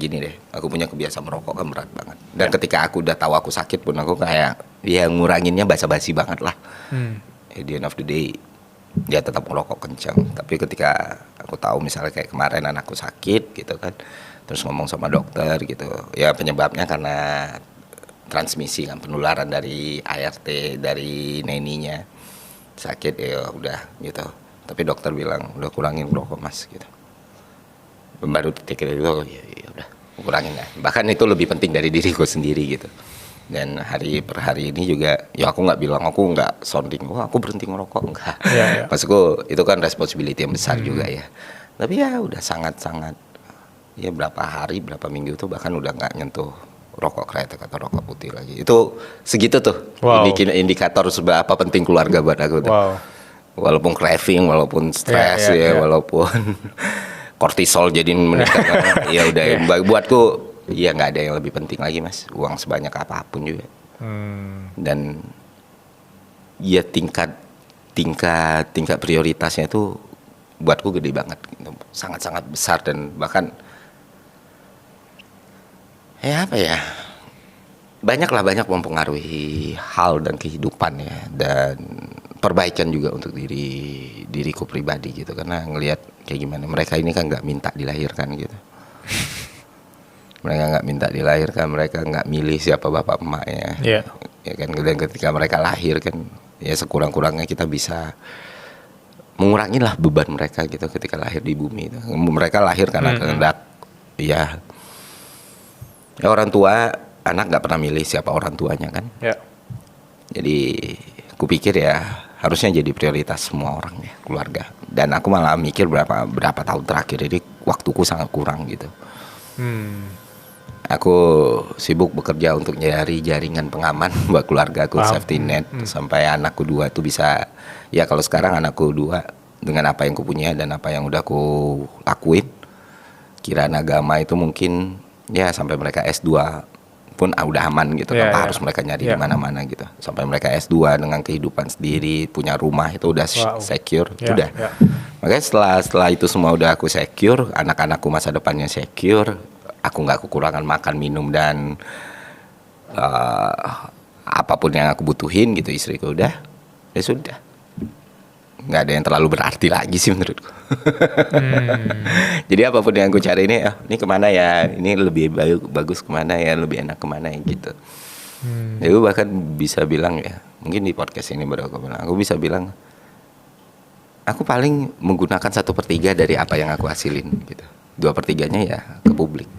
gini deh, aku punya kebiasaan merokok kan berat banget. Dan ketika aku udah tahu aku sakit pun aku kayak ya nguranginnya basa-basi banget lah. At the end of the day dia tetap merokok kencang. Tapi ketika aku tahu misalnya kayak kemarin anakku sakit gitu kan, terus ngomong sama dokter gitu, ya penyebabnya karena transmisi kan, penularan dari ART dari neninya sakit, ya udah gitu. Tapi dokter bilang udah kurangin rokok mas gitu. Baru titik itu ya udah kurangin ya. Bahkan itu lebih penting dari diriku sendiri gitu. Dan hari per hari ini juga ya aku nggak bilang, aku nggak sounding wah aku berhenti ngerokok, enggak. Maksudku itu kan responsibility yang besar juga ya. Tapi ya udah sangat-sangat ya berapa hari berapa minggu tuh bahkan udah nggak nyentuh rokok kretek atau rokok putih lagi. Itu segitu tuh indikator seberapa penting keluarga buat aku tuh. Walaupun craving, walaupun stres walaupun kortisol jadi meningkat, ya udah buatku ya nggak ada yang lebih penting lagi mas, uang sebanyak apapun juga. Dan ya tingkat prioritasnya itu buatku gede banget gitu. Sangat-sangat besar dan bahkan ya apa ya, banyak mempengaruhi hal dan kehidupan ya, dan perbaikan juga untuk diriku pribadi gitu, karena ngelihat kayak gimana mereka ini kan nggak minta dilahirkan gitu. Mereka nggak minta dilahirkan, mereka nggak milih siapa bapak emaknya, ya kan. Dan ketika mereka lahir kan, ya sekurang-kurangnya kita bisa mengurangi lah beban mereka gitu ketika lahir di bumi itu. Mereka lahir karena kehendak, ya orang tua, anak nggak pernah milih siapa orang tuanya kan. Jadi aku pikir ya harusnya jadi prioritas semua orang ya, keluarga. Dan aku malah mikir berapa tahun terakhir ini waktuku sangat kurang gitu. Aku sibuk bekerja untuk nyari jaringan pengaman buat keluarga aku, safety net, sampai anakku 2 tuh bisa, ya kalau sekarang anakku 2 dengan apa yang kupunya dan apa yang udah aku lakuin, kiraan agama itu mungkin ya sampai mereka S2 pun udah aman gitu, tanpa harus mereka nyari di mana-mana gitu. Sampai mereka S2 dengan kehidupan sendiri, punya rumah itu udah secure, udah. Makanya setelah itu semua udah aku secure, anak-anakku masa depannya secure, aku nggak kekurangan makan, minum dan apapun yang aku butuhin gitu, istriku udah, ya sudah. Nggak ada yang terlalu berarti lagi sih menurutku. Jadi apapun yang aku cari ini kemana ya, ini lebih bagus kemana ya, lebih enak kemana ya gitu. Jadi aku bahkan bisa bilang ya, mungkin di podcast ini baru aku bisa bilang, aku paling menggunakan 1/3 dari apa yang aku hasilin gitu. 2/3-nya ya ke publik.